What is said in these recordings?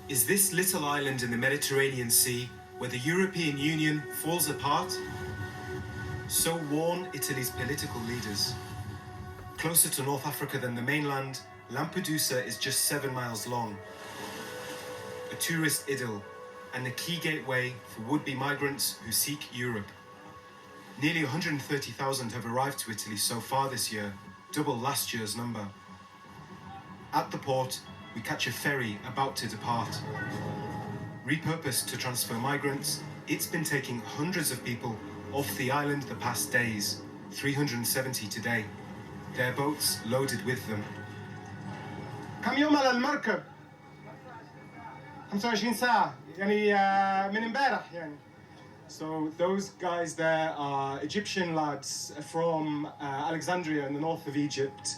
Is this little island in the Mediterranean Sea where the European Union falls apart? So warn Italy's political leaders. Closer to North Africa than the mainland, Lampedusa is just 7 miles long. A tourist idyll and a key gateway for would-be migrants who seek Europe. Nearly 130,000 have arrived to Italy so far this year, double last year's number. At the port, we catch a ferry about to depart. Repurposed to transfer migrants, it's been taking hundreds of people off the island the past days, 370 today. Their boats loaded with them. كم يوم على المركب؟ 25 ساعة يعني من امبارح يعني. So those guys there are Egyptian lads from Alexandria in the north of Egypt.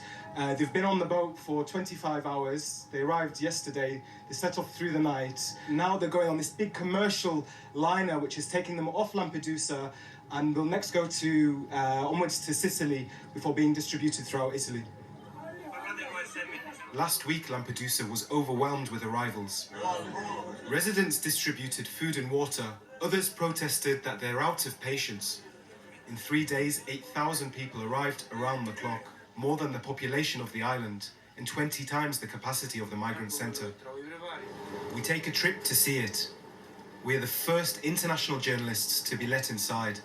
They've been on the boat for 25 hours. They arrived yesterday. They set off through the night. Now they're going on this big commercial liner which is taking them off Lampedusa and will next go to onwards to Sicily before being distributed throughout Italy. Last week, Lampedusa was overwhelmed with arrivals. Residents distributed food and water. Others protested that they're out of patience. In 3 days, 8,000 people arrived around the clock, more than the population of the island, and 20 times the capacity of the migrant center. We take a trip to see it. We're the first international journalists to be let inside.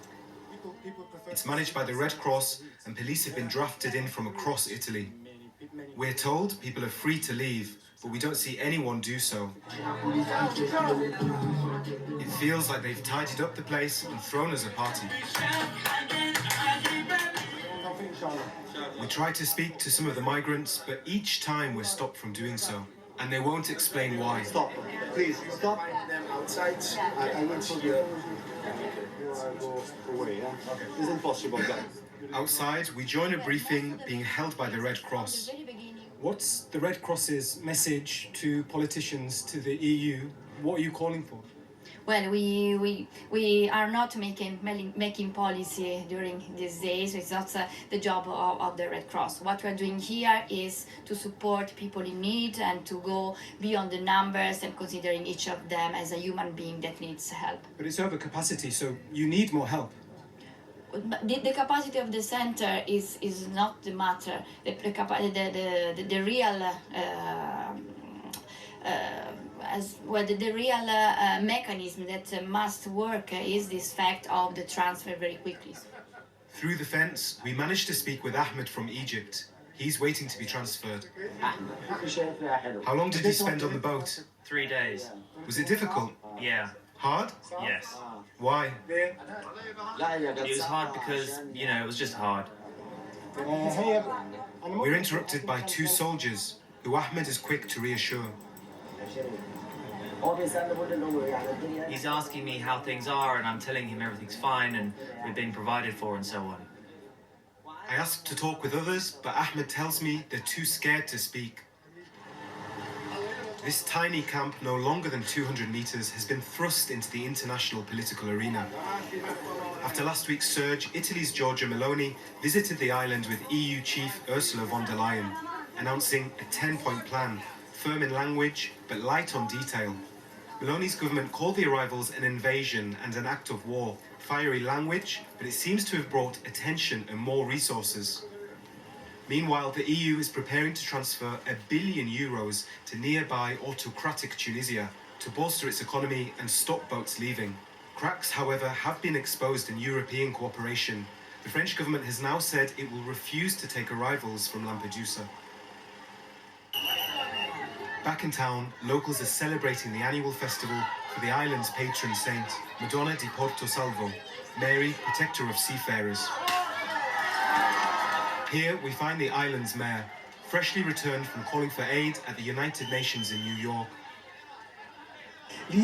It's managed by the Red Cross, and police have been drafted in from across Italy. We're told people are free to leave, but we don't see anyone do so. It feels like they've tidied up the place and thrown us a party. We try to speak to some of the migrants, but each time we're stopped from doing so, and they won't explain why. Stop, please, stop. Outside, I will tell you. Okay. It's impossible, guys. Outside, we join a briefing being held by the Red Cross. What's the Red Cross's message to politicians, to the EU? What are you calling for? Well, we are not making policy during these days. It's not the job of the Red Cross. What we're doing here is to support people in need and to go beyond the numbers and considering each of them as a human being that needs help. But it's over capacity, so you need more help. The capacity of the center is not the matter. The real the real mechanism that must work is this fact of the transfer very quickly. Through the fence, we managed to speak with Ahmed from Egypt. He's waiting to be transferred. How long did you spend on the boat? 3 days. Was it difficult? Yeah. Hard? Yes. Why? It was hard because, it was just hard. We're interrupted by 2 soldiers, who Ahmed is quick to reassure. He's asking me how things are, and I'm telling him everything's fine and we're being provided for and so on. I ask to talk with others, but Ahmed tells me they're too scared to speak. This tiny camp, no longer than 200 meters, has been thrust into the international political arena. After last week's surge, Italy's Giorgia Meloni visited the island with EU chief Ursula von der Leyen, announcing a 10-point plan, firm in language but light on detail. Meloni's government called the arrivals an invasion and an act of war, fiery language, but it seems to have brought attention and more resources. Meanwhile, the EU is preparing to transfer €1 billion to nearby autocratic Tunisia to bolster its economy and stop boats leaving. Cracks, however, have been exposed in European cooperation. The French government has now said it will refuse to take arrivals from Lampedusa. Back in town, locals are celebrating the annual festival for the island's patron saint, Madonna di Porto Salvo, Mary, protector of seafarers. Here we find the island's mayor, freshly returned from calling for aid at the United Nations in New York. The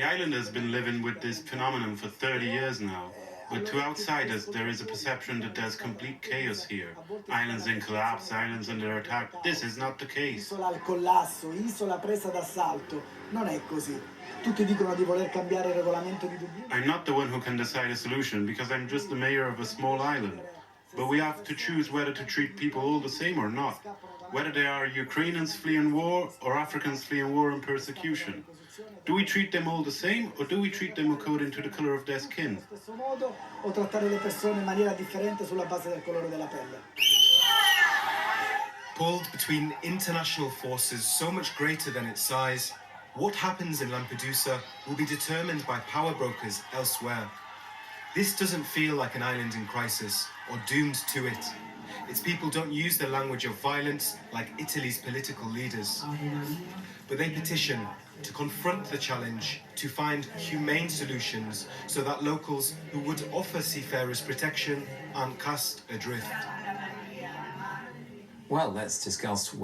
island has been living with this phenomenon for 30 years now. But to outsiders, there is a perception that there's complete chaos here. Islands in collapse, islands under attack. This is not the case. Isola al collasso, isola presa d'assalto. Non è così. Tutti dicono di voler cambiare il regolamento di Dublino. I'm not the one who can decide a solution because I'm just the mayor of a small island. But we have to choose whether to treat people all the same or not. whether they are Ukrainians fleeing war or Africans fleeing war and persecution. Do we treat them all the same, or do we treat them according to the color of their skin? Allo stesso modo o trattare le persone in maniera differente sulla base del colore della pelle? Pulled between international forces so much greater than its size, what happens in Lampedusa will be determined by power brokers elsewhere. This doesn't feel like an island in crisis or doomed to it. Its people don't use the language of violence like Italy's political leaders. But they petition to confront the challenge, to find humane solutions so that locals who would offer seafarers protection aren't cast adrift. Well, let's discuss